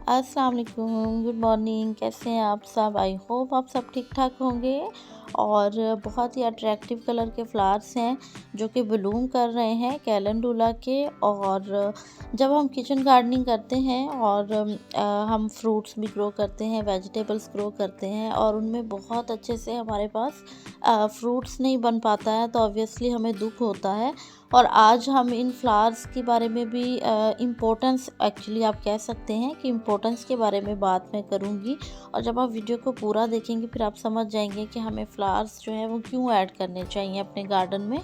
अस्सलाम वालेकुम, good morning. कैसे हैं आप सब? आई होप आप सब ठीक ठाक होंगे। और बहुत ही अट्रैक्टिव कलर के फ्लावर्स हैं जो कि ब्लूम कर रहे हैं कैलेंडुला के। और जब हम किचन गार्डनिंग करते हैं और हम फ्रूट्स भी ग्रो करते हैं, वेजिटेबल्स ग्रो करते हैं और उनमें बहुत अच्छे से हमारे पास फ्रूट्स नहीं बन पाता है तो ऑब्वियसली हमें दुख होता है। और आज हम इन फ्लावर्स के बारे में भी इम्पोर्टेंस, एक्चुअली आप कह सकते हैं कि इम्पोर्टेंस के बारे में बात मैं करूँगी। और जब आप वीडियो को पूरा देखेंगे फिर आप समझ जाएंगे कि हमें फ्लावर्स जो हैं वो क्यों ऐड करने चाहिए अपने गार्डन में।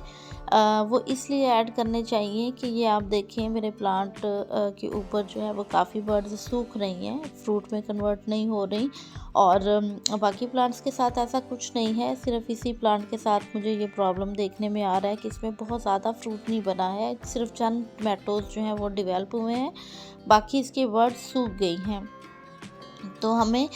वो इसलिए ऐड करने चाहिए कि ये आप देखें मेरे प्लांट के ऊपर जो है वो काफ़ी बर्ड्स सूख रही हैं, फ्रूट में कन्वर्ट नहीं हो रही। और बाकी प्लांट्स के साथ ऐसा कुछ नहीं है, सिर्फ इसी प्लांट के साथ मुझे ये प्रॉब्लम देखने में आ रहा है कि इसमें बहुत ज़्यादा फ्रूट नहीं बना है, सिर्फ चंद टमाटोज जो हैं वो डेवलप हुए हैं, बाकी इसके बर्ड्स सूख गई हैं। तो हमें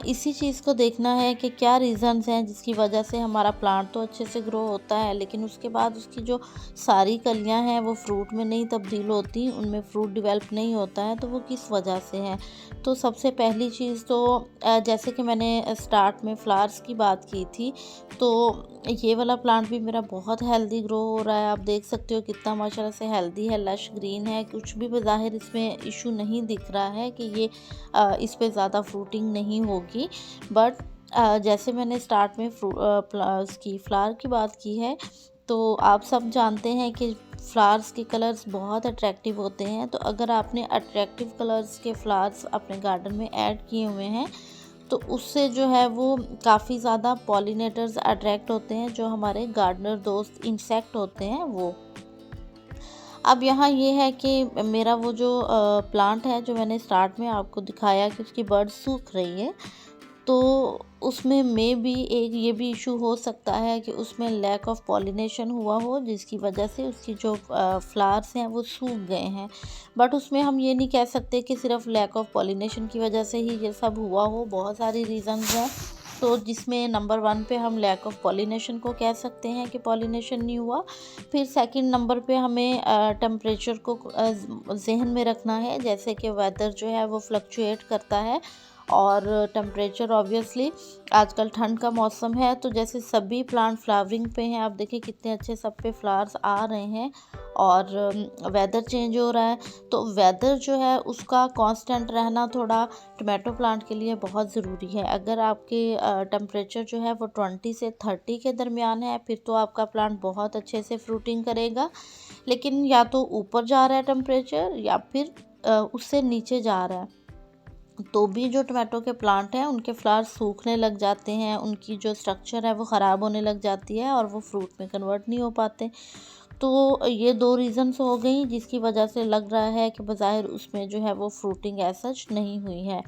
इसी चीज़ को देखना है कि क्या रीज़न्स हैं जिसकी वजह से हमारा प्लांट तो अच्छे से ग्रो होता है लेकिन उसके बाद उसकी जो सारी कलियां हैं वो फ्रूट में नहीं तब्दील होती, उनमें फ्रूट डेवलप नहीं होता है, तो वो किस वजह से है। तो सबसे पहली चीज़ तो जैसे कि मैंने स्टार्ट में फ्लावर्स की बात की थी, तो ये वाला प्लांट भी मेरा बहुत हेल्दी ग्रो हो रहा है। आप देख सकते हो कितना माशाल्लाह से हेल्दी है, लश ग्रीन है, कुछ भी बज़ाहिर इसमें इशू नहीं दिख रहा है कि ये इस पे ज़्यादा फ्रूटिंग नहीं होगी। बट जैसे मैंने स्टार्ट में उसकी फ्लावर की बात की है, तो आप सब जानते हैं कि फ्लावर्स के कलर्स बहुत अट्रैक्टिव होते हैं। तो अगर आपने अट्रैक्टिव कलर्स के फ्लावर्स अपने गार्डन में ऐड किए हुए हैं तो उससे जो है वो काफ़ी ज़्यादा पॉलिनेटर्स अट्रैक्ट होते हैं, जो हमारे गार्डनर दोस्त इंसेक्ट होते हैं वो। अब यहाँ ये है कि मेरा वो जो प्लांट है जो मैंने स्टार्ट में आपको दिखाया कि उसकी बर्ड सूख रही है, तो उसमें भी एक ये भी इशू हो सकता है कि उसमें लैक ऑफ पॉलिनेशन हुआ हो जिसकी वजह से उसकी जो फ्लावर्स हैं वो सूख गए हैं। बट उसमें हम ये नहीं कह सकते कि सिर्फ लैक ऑफ पॉलिनेशन की वजह से ही ये सब हुआ हो, बहुत सारी रीज़न्स हैं। तो जिसमें नंबर 1 पे हम लैक ऑफ पॉलिनेशन को कह सकते हैं कि पॉलिनेशन नहीं हुआ। फिर सेकंड नंबर पे हमें टेम्परेचर को ज़हन में रखना है, जैसे कि वेदर जो है वो फ्लक्चुएट करता है और टेम्परेचर ऑब्वियसली आजकल ठंड का मौसम है तो जैसे सभी प्लांट फ्लावरिंग पे हैं, आप देखिए कितने अच्छे सब पे फ्लावर्स आ रहे हैं और वेदर चेंज हो रहा है। तो वेदर जो है उसका कांस्टेंट रहना थोड़ा टमाटो प्लांट के लिए बहुत ज़रूरी है। अगर आपके टेम्परेचर जो है वो 20 से 30 के दरमियान है फिर तो आपका प्लांट बहुत अच्छे से फ्रूटिंग करेगा। लेकिन या तो ऊपर जा रहा है टेम्परेचर या फिर उससे नीचे जा रहा है, तो भी जो टमाटो के प्लांट हैं उनके फ्लावर्स सूखने लग जाते हैं, उनकी जो स्ट्रक्चर है वो ख़राब होने लग जाती है और वो फ्रूट में कन्वर्ट नहीं हो पाते। तो ये 2 रीज़न्स हो गई जिसकी वजह से लग रहा है कि बज़ाहिर उसमें जो है वो फ्रूटिंग एज़ सच नहीं हुई है।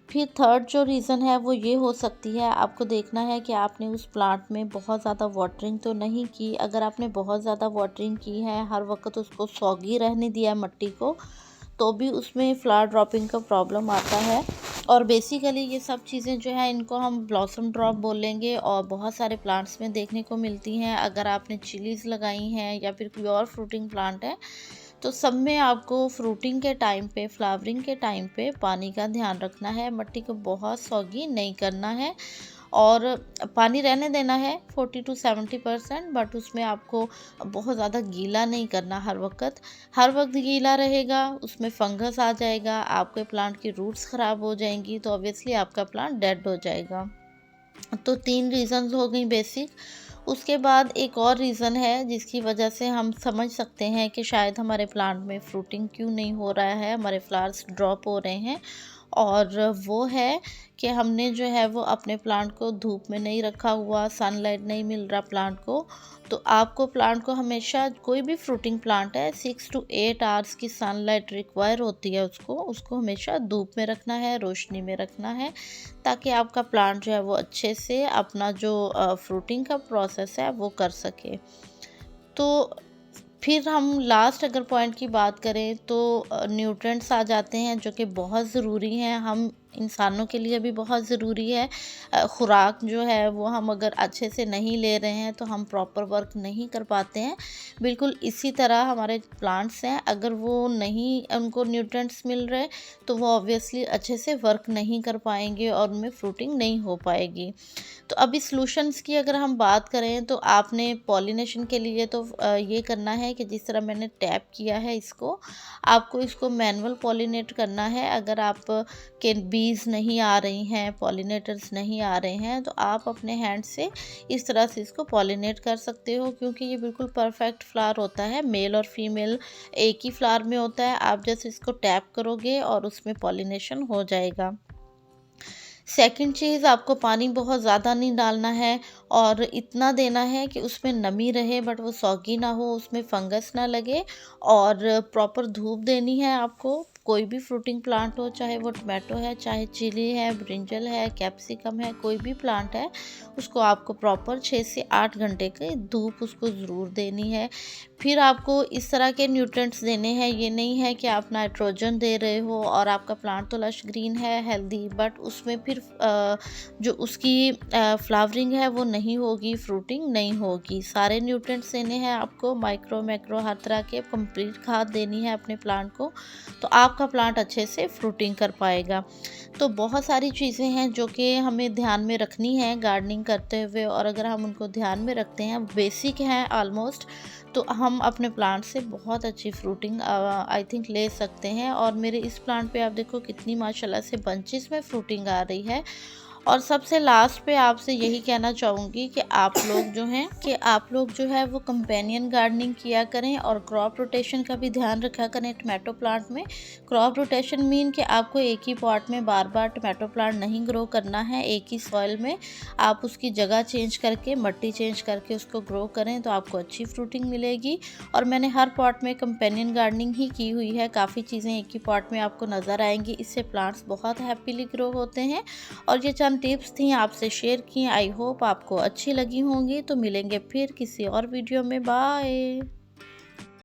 फिर थर्ड जो रीज़न है वो ये हो सकती है, आपको देखना है कि आपने उस प्लांट में बहुत ज़्यादा वाटरिंग तो नहीं की। अगर आपने बहुत ज़्यादा वाटरिंग की है, हर वक्त उसको सॉगी रहने दिया मट्टी को, तो भी उसमें फ्लावर ड्रॉपिंग का प्रॉब्लम आता है। और बेसिकली ये सब चीज़ें जो है इनको हम ब्लॉसम ड्रॉप बोलेंगे और बहुत सारे प्लांट्स में देखने को मिलती हैं। अगर आपने चिलीज़ लगाई हैं या फिर कोई और फ्रूटिंग प्लांट है तो सब में आपको फ्रूटिंग के टाइम पे, फ्लावरिंग के टाइम पे पानी का ध्यान रखना है, मट्टी को बहुत सॉगी नहीं करना है और पानी रहने देना है 40 to 70%। बट उसमें आपको बहुत ज़्यादा गीला नहीं करना, हर वक्त गीला रहेगा उसमें फंगस आ जाएगा, आपके प्लांट की रूट्स ख़राब हो जाएंगी, तो ऑब्वियसली आपका प्लांट डेड हो जाएगा। तो 3 रीज़न्स हो गई बेसिक। उसके बाद एक और रीज़न है जिसकी वजह से हम समझ सकते हैं कि शायद हमारे प्लांट में फ्रूटिंग क्यों नहीं हो रहा है, हमारे फ्लावर्स ड्रॉप हो रहे हैं। और वो है कि हमने जो है वो अपने प्लांट को धूप में नहीं रखा हुआ, सनलाइट नहीं मिल रहा प्लांट को। तो आपको प्लांट को हमेशा, कोई भी फ्रूटिंग प्लांट है, 6 to 8 आवर्स की सनलाइट रिक्वायर होती है, उसको हमेशा धूप में रखना है, रोशनी में रखना है, ताकि आपका प्लांट जो है वो अच्छे से अपना जो फ्रूटिंग का प्रोसेस है वो कर सके। तो फिर हम लास्ट अगर पॉइंट की बात करें तो न्यूट्रिएंट्स आ जाते हैं जो कि बहुत ज़रूरी हैं। हम इंसानों के लिए भी बहुत ज़रूरी है। खुराक जो है वो हम अगर अच्छे से नहीं ले रहे हैं तो हम प्रॉपर वर्क नहीं कर पाते हैं। बिल्कुल इसी तरह हमारे प्लांट्स हैं, अगर वो नहीं उनको न्यूट्रिएंट्स मिल रहे तो वो ऑब्वियसली अच्छे से वर्क नहीं कर पाएंगे और उनमें फ्रूटिंग नहीं हो पाएगी। तो अभी सॉल्यूशंस की अगर हम बात करें तो आपने पॉलिनेशन के लिए तो ये करना है कि जिस तरह मैंने टैप किया है इसको, आपको इसको मैनुअल पॉलिनेट करना है। अगर आप के बीज नहीं आ रही हैं, पॉलिनेटर्स नहीं आ रहे हैं, तो आप अपने हैंड से इस तरह से इसको पॉलिनेट कर सकते हो, क्योंकि ये बिल्कुल परफेक्ट फ्लावर होता है। मेल और फीमेल एक ही फ्लावर में होता है। आप जैसे इसको टैप करोगे और उसमें पॉलिनेशन हो जाएगा। सेकंड चीज़, आपको पानी बहुत ज़्यादा नहीं डालना है और इतना देना है कि उसमें नमी रहे बट वो सॉगी ना हो, उसमें फंगस ना लगे। और प्रॉपर धूप देनी है आपको। कोई भी फ्रूटिंग प्लांट हो, चाहे वो टमाटो है, चाहे चिली है, ब्रिंजल है, कैप्सिकम है, कोई भी प्लांट है, उसको आपको प्रॉपर 6 से 8 घंटे की धूप उसको ज़रूर देनी है। फिर आपको इस तरह के न्यूट्रिएंट्स देने हैं। ये नहीं है कि आप नाइट्रोजन दे रहे हो और आपका प्लांट तो लश ग्रीन है, हेल्दी, बट उसमें फिर जो उसकी फ्लावरिंग है वो नहीं होगी, फ्रूटिंग नहीं होगी। सारे न्यूट्रिएंट्स देने हैं आपको, माइक्रो मैक्रो हर तरह के, कंप्लीट खाद देनी है अपने प्लांट को, तो आपका प्लांट अच्छे से फ्रूटिंग कर पाएगा। तो बहुत सारी चीज़ें हैं जो कि हमें ध्यान में रखनी है गार्डनिंग करते हुए, और अगर हम उनको ध्यान में रखते हैं, बेसिक हैं ऑलमोस्ट, तो हम अपने प्लांट से बहुत अच्छी फ्रूटिंग आई थिंक ले सकते हैं। और मेरे इस प्लांट पे आप देखो कितनी माशाल्लाह से बंचेस में फ्रूटिंग आ रही है। और सबसे लास्ट पे आपसे यही कहना चाहूँगी कि आप लोग जो है वो कंपेनियन गार्डनिंग किया करें और क्रॉप रोटेशन का भी ध्यान रखा करें टमाटो प्लांट में। क्रॉप रोटेशन मीन कि आपको एक ही पॉट में बार बार टमाटो प्लांट नहीं ग्रो करना है, एक ही सॉइल में आप उसकी जगह चेंज करके, मट्टी चेंज करके उसको ग्रो करें तो आपको अच्छी फ्रूटिंग मिलेगी। और मैंने हर पॉट में कंपेनियन गार्डनिंग ही की हुई है, काफ़ी चीज़ें एक ही पॉट में आपको नज़र आएंगी। इससे प्लांट्स बहुत हैप्पीली ग्रो होते हैं। और ये चंद टिप्स थी आपसे शेयर की। आई होप आपको अच्छी लगी होंगी। तो मिलेंगे फिर किसी और वीडियो में। बाय।